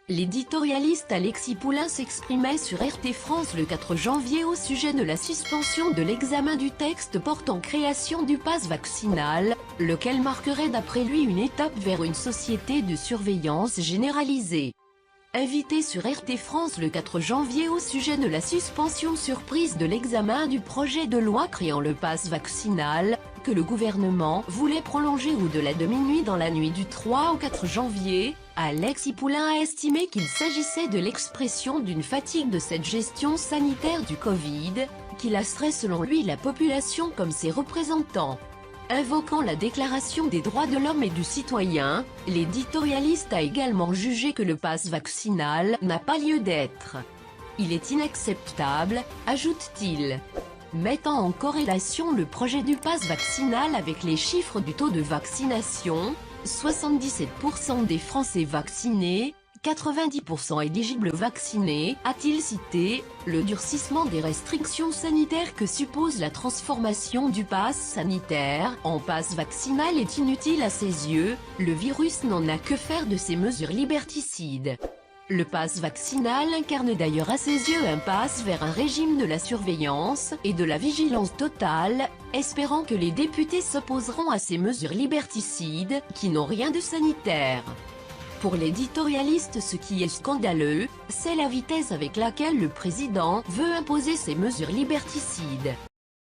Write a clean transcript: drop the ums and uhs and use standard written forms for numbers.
L'éditorialiste Alexis Poulain s'exprimait sur RT France le 4 janvier au sujet de la suspension de l'examen du texte portant création du pass vaccinal, lequel marquerait d'après lui une étape vers une société de surveillance généralisée. Invité sur RT France le 4 janvier au sujet de la suspension surprise de l'examen du projet de loi créant le pass vaccinal, que le gouvernement voulait prolonger au-delà de minuit dans la nuit du 3 au 4 janvier, Alexis Poulain a estimé qu'il s'agissait de l'expression d'une fatigue de cette gestion sanitaire du Covid, qui lasserait selon lui la population comme ses représentants. Invoquant la Déclaration des droits de l'homme et du citoyen, l'éditorialiste a également jugé que le pass vaccinal n'a pas lieu d'être. Il est inacceptable, ajoute-t-il. Mettant en corrélation le projet du pass vaccinal avec les chiffres du taux de vaccination, 77% des Français vaccinés, 90% éligibles vaccinés, a-t-il cité, le durcissement des restrictions sanitaires que suppose la transformation du pass sanitaire en pass vaccinal est inutile à ses yeux, le virus n'en a que faire de ces mesures liberticides. Le pass vaccinal incarne d'ailleurs à ses yeux un pass vers un régime de la surveillance et de la vigilance totale, espérant que les députés s'opposeront à ces mesures liberticides, qui n'ont rien de sanitaire. Pour l'éditorialiste, ce qui est scandaleux, c'est la vitesse avec laquelle le président veut imposer ces mesures liberticides.